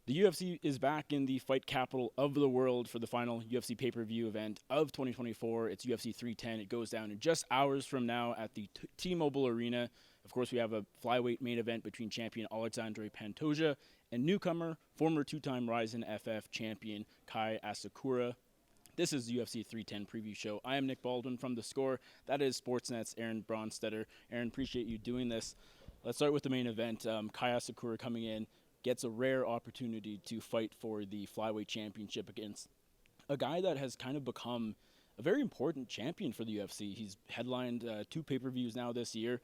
The UFC is back in the fight capital of the world for the final UFC pay-per-view event of 2024. It's UFC 310. It goes down in just hours from now at the T-Mobile Arena. Of course, we have a flyweight main event between champion Alexandre Pantoja and newcomer, former two-time Ryzen FF champion Kai Asakura. This is the UFC 310 preview show. I am Nick Baldwin from theScore. That is Sportsnet's Aaron Bronsteter. Aaron, appreciate you doing this. Let's start with the main event. Kai Asakura coming in, gets a rare opportunity to fight for the flyweight championship against a guy that has kind of become a very important champion for the UFC. He's headlined 2 pay-per-views now this year.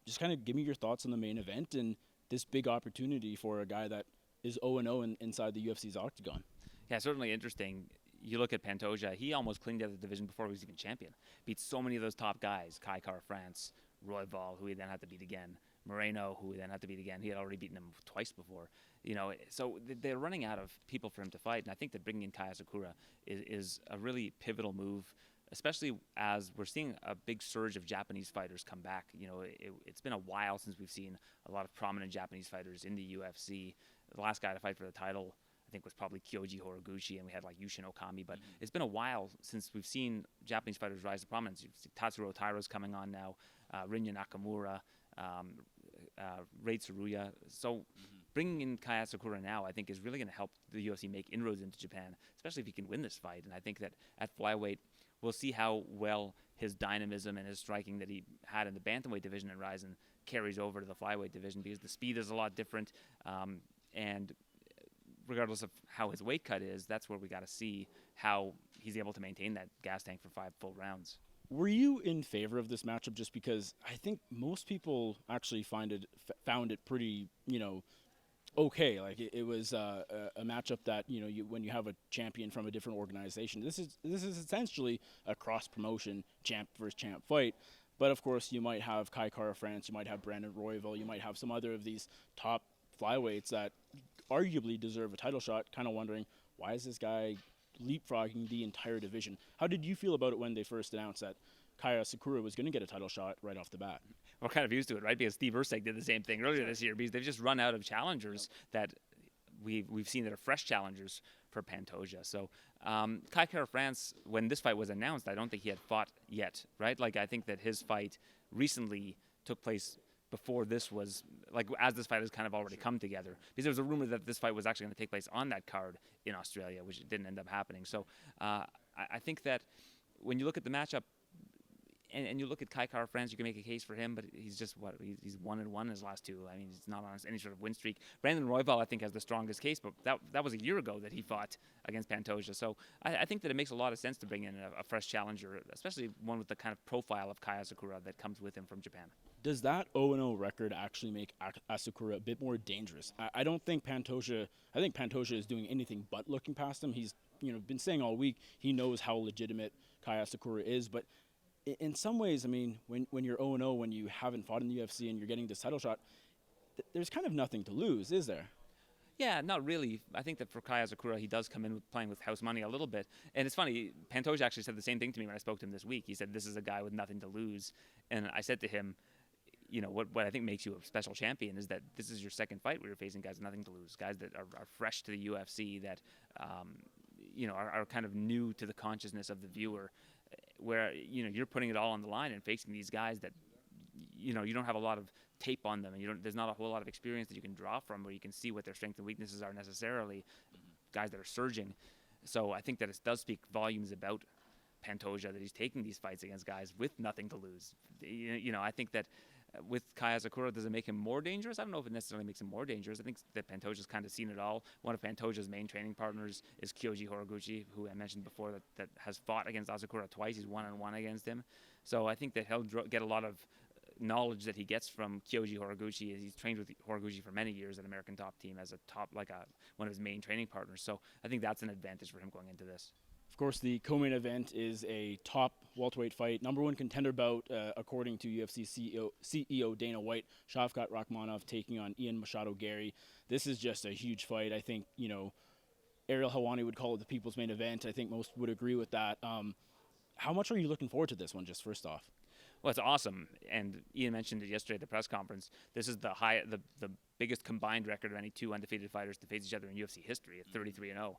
Just kind of give me your thoughts on the main event and this big opportunity for a guy that is 0-0 inside the UFC's Octagon. Yeah, certainly interesting. You look at Pantoja, he almost cleaned out the division before he was even champion. Beat so many of those top guys, Kai Kara-France, Royval, who he then had to beat again, Moreno, who he then had to beat again. He had already beaten him twice before. So they're running out of people for him to fight, and I think that bringing in Kai Asakura is a really pivotal move, especially as we're seeing a big surge of Japanese fighters come back. It's been a while since we've seen a lot of prominent Japanese fighters in the UFC. The last guy to fight for the title, I think, was probably Kyoji Horiguchi, and we had like Yushin Okami, but it's been a while since we've seen Japanese fighters rise to prominence. You see Tatsuro Tairo's coming on now, Rinya Nakamura, Rei Tsuruya. So bringing in Kai Asakura now, I think, is really going to help the UFC make inroads into Japan, especially if he can win this fight. And I think that at flyweight, we'll see how well his dynamism and his striking that he had in the bantamweight division in Ryzen carries over to the flyweight division, because the speed is a lot different. And regardless of how his weight cut is, that's where we got to see how he's able to maintain that gas tank for 5 full rounds. Were you in favor of this matchup just because I think most people actually found it pretty, okay. Like it was a matchup that, when you have a champion from a different organization, this is essentially a cross-promotion champ versus champ fight. But of course, you might have Kai Kara-France, you might have Brandon Royval, you might have some other of these top flyweights that arguably deserve a title shot, kind of wondering, why is this guy leapfrogging the entire division? How did you feel about it when they first announced that Kai Asakura was going to get a title shot right off the bat? We're kind of used to it, right? Because Steve Erceg did the same thing earlier this year, because they've just run out of challengers that we've seen that are fresh challengers for Pantoja. So Kai Kara-France, when this fight was announced, I don't think he had fought yet, right? Like, I think that his fight recently took place before this was, like, as this fight has kind of already come together, because there was a rumor that this fight was actually going to take place on that card in Australia, which didn't end up happening. So I think that when you look at the matchup and you look at Kai Kara-France, you can make a case for him, but he's just he's 1-1 in his last 2. I mean, he's not on any sort of win streak. Brandon Royval, I think, has the strongest case, but that was a year ago that he fought against Pantoja. So I think that it makes a lot of sense to bring in a fresh challenger, especially one with the kind of profile of Kai Asakura that comes with him from Japan. Does that 0-0 record actually make Asakura a bit more dangerous? I don't think Pantoja. I think Pantoja is doing anything but looking past him. He's been saying all week he knows how legitimate Kai Asakura is, but in some ways, I mean, when you're 0-0, when you haven't fought in the UFC and you're getting this title shot, there's kind of nothing to lose, is there? Yeah, not really. I think that for Kai Asakura, he does come in playing with house money a little bit. And it's funny, Pantoja actually said the same thing to me when I spoke to him this week. He said, this is a guy with nothing to lose. And I said to him, what I think makes you a special champion is that this is your second fight where you're facing guys with nothing to lose, guys that are fresh to the UFC, that are kind of new to the consciousness of the viewer, where you're putting it all on the line and facing these guys that you don't have a lot of tape on them, and there's not a whole lot of experience that you can draw from where you can see what their strengths and weaknesses are necessarily. Guys that are surging. So I think that it does speak volumes about Pantoja that he's taking these fights against guys with nothing to lose. I think that with Kai Asakura, does it make him more dangerous? I don't know if it necessarily makes him more dangerous. I think that Pantoja's kind of seen it all. One of Pantoja's main training partners is Kyoji Horiguchi, who I mentioned before, that has fought against Asakura twice. He's 1-1 against him. So I think that he'll get a lot of knowledge that he gets from Kyoji Horiguchi, as he's trained with Horiguchi for many years at American Top Team as one of his main training partners. So I think that's an advantage for him going into this. Of course, the co-main event is a top welterweight fight, number 1 contender bout, according to UFC CEO Dana White. Shavkat Rakhmonov taking on Machado Garry. This is just a huge fight. I think, Ariel Helwani would call it the people's main event. I think most would agree with that. How much are you looking forward to this one, just first off? Well, it's awesome, and Ian mentioned it yesterday at the press conference. This is the biggest combined record of any two undefeated fighters to face each other in UFC history at 33-0.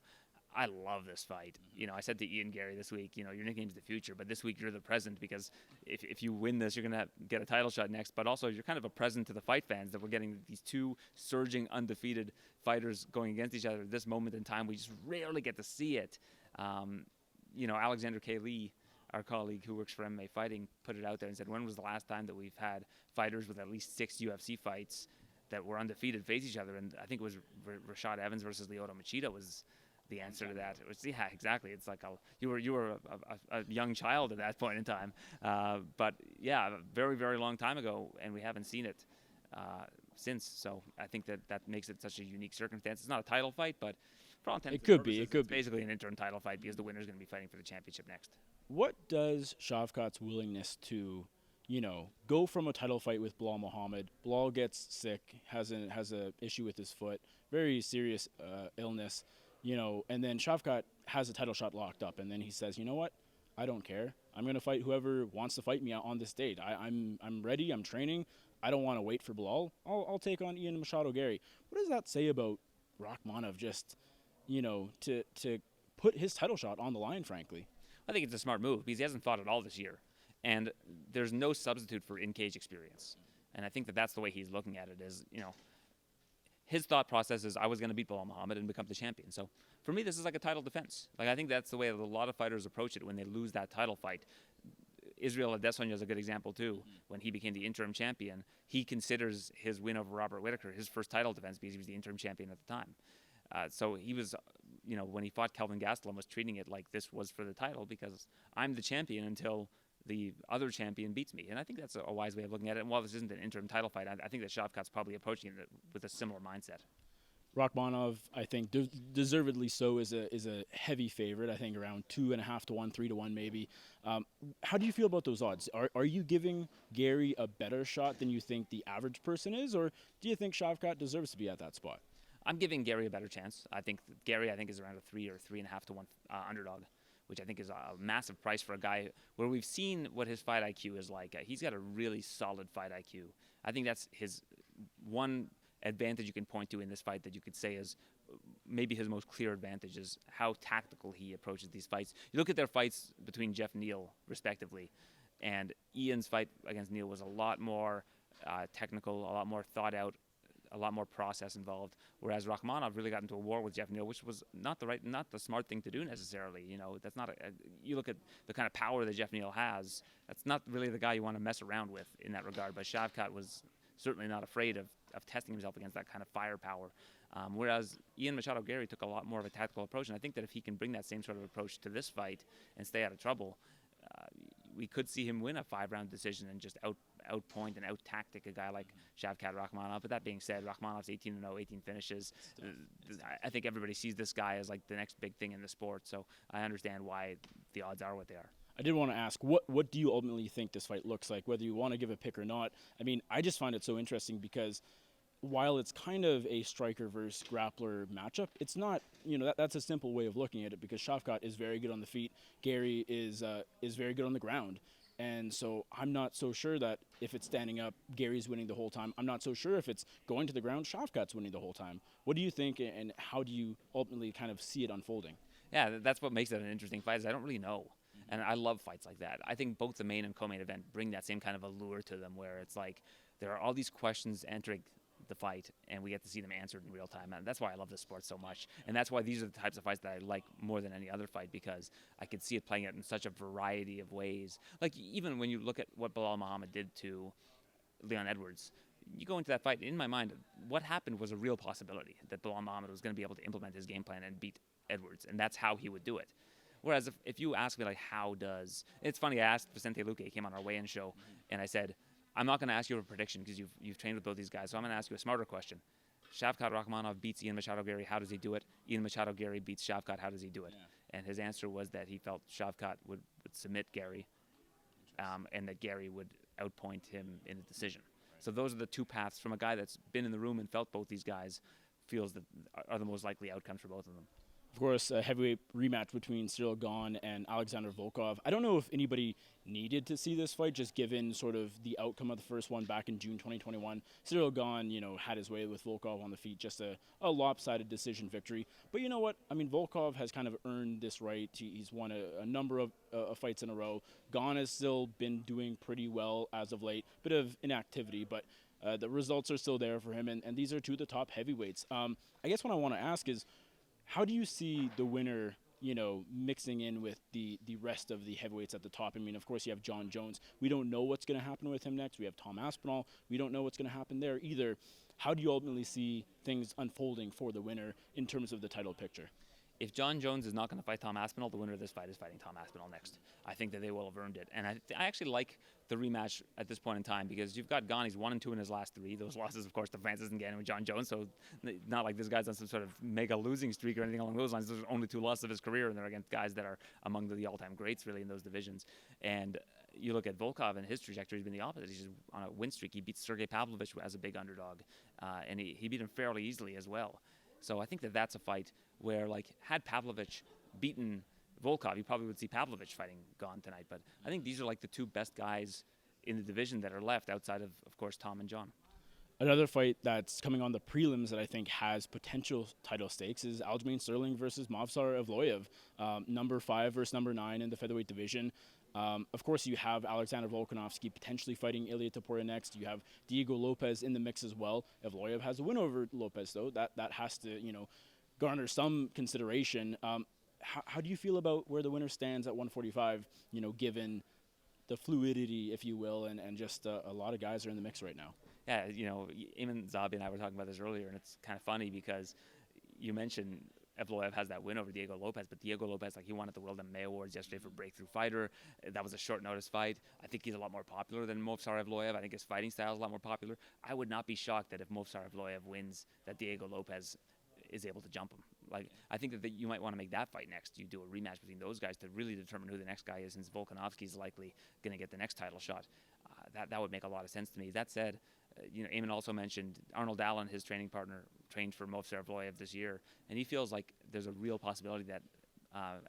I love this fight. I said to Ian Garry this week, your nickname's the future, but this week you're the present, because if you win this, you're going to get a title shot next. But also, you're kind of a present to the fight fans that we're getting these two surging undefeated fighters going against each other at this moment in time. We just rarely get to see it. Alexander K. Lee, our colleague who works for MMA Fighting, put it out there and said, when was the last time that we've had fighters with at least 6 UFC fights that were undefeated face each other? And I think it was Rashad Evans versus Lyoto Machida was the answer to that. It was, yeah, exactly. It's like you were a young child at that point in time. But yeah, a very, very long time ago, and we haven't seen it since. So I think that makes it such a unique circumstance. It's not a title fight, but for all intents and purposes, it's basically an interim title fight, because the winner is going to be fighting for the championship next. What does Shavkat's willingness to, go from a title fight with Bilal Muhammad? Bilal gets sick, has a issue with his foot, very serious illness, and then Shavkat has a title shot locked up, and then he says, you know what? I don't care. I'm going to fight whoever wants to fight me on this date. I'm ready. I'm training. I don't want to wait for Bilal. I'll take on Ian Machado Garry. What does that say about Rakhmonov, just, to put his title shot on the line, frankly? I think it's a smart move, because he hasn't fought at all this year. And there's no substitute for in-cage experience. And I think that's the way he's looking at it is, his thought process is, I was going to beat Bilal Muhammad and become the champion. So for me, this is like a title defense. Like, I think that's the way a lot of fighters approach it when they lose that title fight. Israel Adesanya is a good example too. When he became the interim champion, he considers his win over Robert Whittaker his first title defense, because he was the interim champion at the time. So he was, when he fought Kelvin Gastelum, was treating it like this was for the title, because I'm the champion until the other champion beats me. And I think that's a wise way of looking at it. And while this isn't an interim title fight, I think that Shavkat's probably approaching it with a similar mindset. Rakhmonov, I think, deservedly so, is a heavy favorite. I think around 2.5 to 1, 3 to 1 maybe. How do you feel about those odds? Are you giving Garry a better shot than you think the average person is, or do you think Shavkat deserves to be at that spot? I'm giving Garry a better chance. I think Garry is around a 3 or 3.5 to 1 underdog, which I think is a massive price for a guy where we've seen what his fight IQ is like. He's got a really solid fight IQ. I think that's his one advantage you can point to in this fight that you could say is maybe his most clear advantage, is how tactical he approaches these fights. You look at their fights between Jeff Neal, respectively, and Ian's fight against Neal was a lot more technical, a lot more thought out, a lot more process involved, whereas Rakhmonov really got into a war with Jeff Neal, which was not the smart thing to do necessarily. That's not you look at the kind of power that Jeff Neal has, that's not really the guy you want to mess around with in that regard. But Shavkat was certainly not afraid of testing himself against that kind of firepower. Whereas Ian Machado Garry took a lot more of a tactical approach, and I think that if he can bring that same sort of approach to this fight and stay out of trouble, we could see him win a 5-round decision and just outpoint and out-tactic a guy like Shavkat Rakhmonov. But that being said, Rakhmonov's 18-0, 18 finishes. I think everybody sees this guy as like the next big thing in the sport, so I understand why the odds are what they are. I did want to ask, what do you ultimately think this fight looks like, whether you want to give a pick or not? I mean, I just find it so interesting because while it's kind of a striker versus grappler matchup, it's not, that's a simple way of looking at it, because Shavkat is very good on the feet. Garry is very good on the ground. And so I'm not so sure that if it's standing up, Gary's winning the whole time. I'm not so sure if it's going to the ground, Shavkat's winning the whole time. What do you think, and how do you ultimately kind of see it unfolding? Yeah, that's what makes it an interesting fight, is I don't really know. And I love fights like that. I think both the main and co-main event bring that same kind of allure to them, where it's like there are all these questions entering the fight, and we get to see them answered in real time. And that's why I love this sport so much. And that's why these are the types of fights that I like more than any other fight, because I could see it playing out in such a variety of ways. Like, even when you look at what Bilal Muhammad did to Leon Edwards, you go into that fight, in my mind, what happened was a real possibility that Bilal Muhammad was going to be able to implement his game plan and beat Edwards, and that's how he would do it. Whereas if you ask me, like, how does... It's funny, I asked Vicente Luque, he came on our weigh-in show, and I said, I'm not going to ask you a prediction because you've trained with both these guys, so I'm going to ask you a smarter question. Shavkat Rakhmonov beats Ian Machado Garry, how does he do it? Ian Machado Garry beats Shavkat, how does he do it? Yeah. And his answer was that he felt Shavkat would submit Garry, and that Garry would outpoint him in a decision. So those are the two paths from a guy that's been in the room and felt both these guys, feels that are the most likely outcomes for both of them. Of course, a heavyweight rematch between Cyril Gane and Alexander Volkov. I don't know if anybody needed to see this fight, just given sort of the outcome of the first one back in June 2021. Cyril Gane, had his way with Volkov on the feet, just a lopsided decision victory. But you know what? I mean, Volkov has kind of earned this right. He's won a number of fights in a row. Gane has still been doing pretty well as of late. Bit of inactivity, but the results are still there for him, and these are two of the top heavyweights. I guess what I want to ask is, how do you see the winner, mixing in with the rest of the heavyweights at the top? I mean, of course, you have John Jones. We don't know what's going to happen with him next. We have Tom Aspinall. We don't know what's going to happen there either. How do you ultimately see things unfolding for the winner in terms of the title picture? If John Jones is not going to fight Tom Aspinall, the winner of this fight is fighting Tom Aspinall next. I think that they will have earned it. And I actually like the rematch at this point in time, because you've got Gane. He's 1-2 in his last 3. Those losses, of course, to Francis and Ngannou and John Jones. So not like this guy's on some sort of mega losing streak or anything along those lines. Those are only 2 losses of his career, and they're against guys that are among the all-time greats, really, in those divisions. And you look at Volkov, and his trajectory has been the opposite. He's just on a win streak. He beat Sergey Pavlovich as a big underdog, and he beat him fairly easily as well. So I think that that's a fight where, had Pavlovich beaten Volkov, you probably would see Pavlovich fighting Gane tonight. But I think these are the 2 best guys in the division that are left outside of course, Tom and John. Another fight that's coming on the prelims that I think has potential title stakes is Aljamain Sterling versus Movsar Evloev, number 5 versus number 9 in the featherweight division. Of course, you have Alexander Volkanovski potentially fighting Ilia Topuria next. You have Diego Lopez in the mix as well. Evloev has a win over Lopez, though. That has to, garner some consideration. How do you feel about where the winner stands at 145, given the fluidity, if you will, and just a lot of guys are in the mix right now? Yeah, Eamon Zabi and I were talking about this earlier, and it's kind of funny because you mentioned Evloev has that win over Diego Lopez, but Diego Lopez, he won at the World MMA Awards yesterday for Breakthrough Fighter. That was a short notice fight. I think he's a lot more popular than Movsar Evloev. I think his fighting style is a lot more popular. I would not be shocked that if Movsar Evloev wins, that Diego Lopez is able to jump him. I think that you might want to make that fight next. You do a rematch between those guys to really determine who the next guy is, since Volkanovski is likely going to get the next title shot. That would make a lot of sense to me. That said, Eamon also mentioned Arnold Allen, his training partner, trained for Movsar Evloev this year, and he feels like there's a real possibility that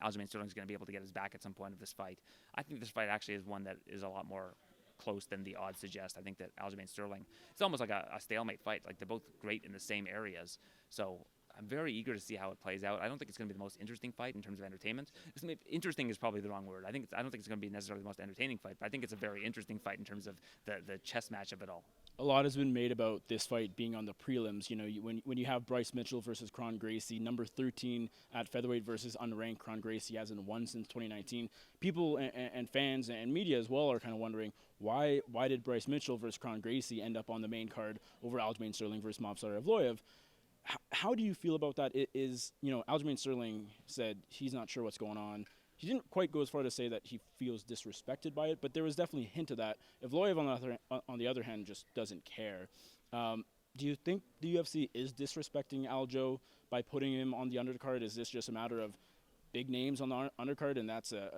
Aljamain Sterling is going to be able to get his back at some point of this fight. I think this fight actually is one that is a lot more close than the odds suggest. I think that Aljamain Sterling, it's almost like a stalemate fight. They're both great in the same areas. So I'm very eager to see how it plays out. I don't think it's going to be the most interesting fight in terms of entertainment. Interesting is probably the wrong word. I don't think it's going to be necessarily the most entertaining fight, but I think it's a very interesting fight in terms of the chess match of it all. A lot has been made about this fight being on the prelims. When you have Bryce Mitchell versus Kron Gracie, number 13 at featherweight versus unranked Kron Gracie, hasn't won since 2019. People and fans and media as well are kind of wondering why did Bryce Mitchell versus Kron Gracie end up on the main card over Aljamain Sterling versus Movsar Evloev? How do you feel about that? Aljamain Sterling said he's not sure what's going on. He didn't quite go as far to say that he feels disrespected by it, but there was definitely a hint of that. Evloev, on the other hand, just doesn't care. Do you think the UFC is disrespecting Aljo by putting him on the undercard? Is this just a matter of big names on the undercard, and that's a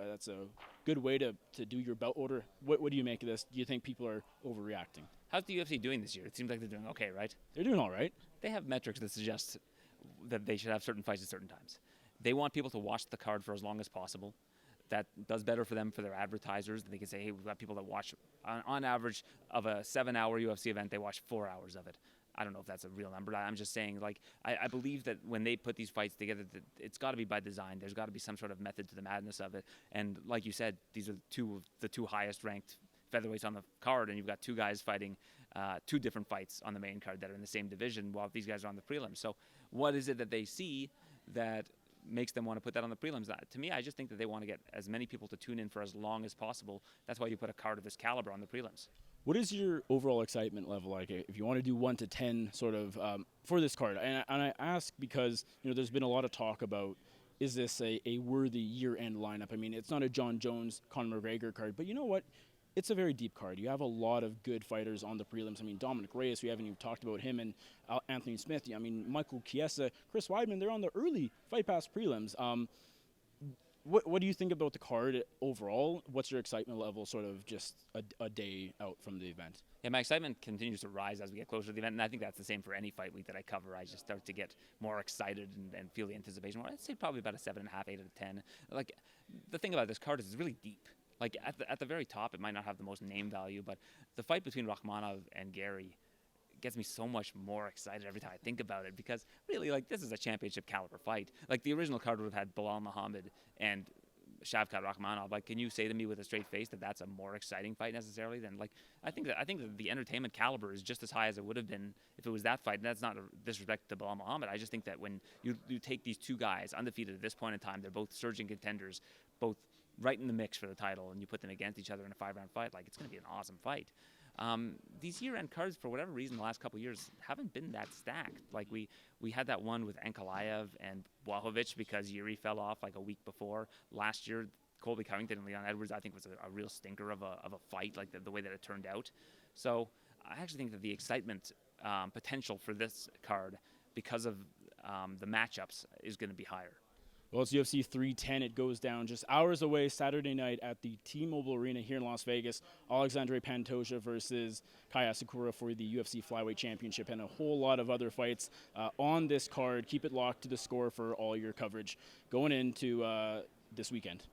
good way to do your belt order? What do you make of this? Do you think people are overreacting? How's the UFC doing this year? It seems like they're doing okay, right? They're doing all right. They have metrics that suggest that they should have certain fights at certain times. They want people to watch the card for as long as possible. That does better for them, for their advertisers. They can say, hey, we've got people that watch, on average, of a 7-hour UFC event, they watch 4 hours of it. I don't know if that's a real number. I'm just saying, I believe that when they put these fights together, it's got to be by design. There's got to be some sort of method to the madness of it. And like you said, these are the two highest ranked featherweights on the card, and you've got 2 guys fighting 2 different fights on the main card that are in the same division, while these guys are on the prelims. So what is it that they see that makes them want to put that on the prelims? To me, I just think that they want to get as many people to tune in for as long as possible. That's why you put a card of this caliber on the prelims. What is your overall excitement level like, if you want to do 1 to 10 sort of for this card? And I ask because there's been a lot of talk about, is this a worthy year-end lineup? I mean, it's not a John Jones, Conor McGregor card, but you know what? It's a very deep card. You have a lot of good fighters on the prelims. I mean, Dominic Reyes, we haven't even talked about him, and Anthony Smith. I mean, Michael Chiesa, Chris Weidman, they're on the early Fight Pass prelims. What do you think about the card overall? What's your excitement level sort of just a day out from the event? Yeah, my excitement continues to rise as we get closer to the event, and I think that's the same for any fight week that I cover. I just start to get more excited and feel the anticipation more. I'd say probably about a 7.5, 8 out of 10. Like, the thing about this card is it's really deep. Like, at the very top, it might not have the most name value, but the fight between Rakhmonov and Garry gets me so much more excited every time I think about it, because really, like, this is a championship caliber fight. Like, the original card would have had Belal Muhammad and Shavkat Rakhmonov. Like, can you say to me with a straight face that that's a more exciting fight necessarily than, like, I think that the entertainment caliber is just as high as it would have been if it was that fight. And that's not a disrespect to Belal Muhammad. I just think that when you take these two guys undefeated at this point in time, they're both surging contenders, both right in the mix for the title, and you put them against each other in a 5-round fight, like, it's going to be an awesome fight. These year-end cards, for whatever reason, the last couple of years haven't been that stacked. Like, we had that one with Ankalaev and Blachowicz because Yuri fell off like a week before. Last year, Colby Covington and Leon Edwards, I think, was a real stinker of a fight, like the way that it turned out. So I actually think that the excitement potential for this card, because of the matchups, is going to be higher. Well, it's UFC 310. It goes down just hours away Saturday night at the T-Mobile Arena here in Las Vegas. Alexandre Pantoja versus Kai Asakura for the UFC Flyweight Championship, and a whole lot of other fights on this card. Keep it locked to theScore for all your coverage going into this weekend.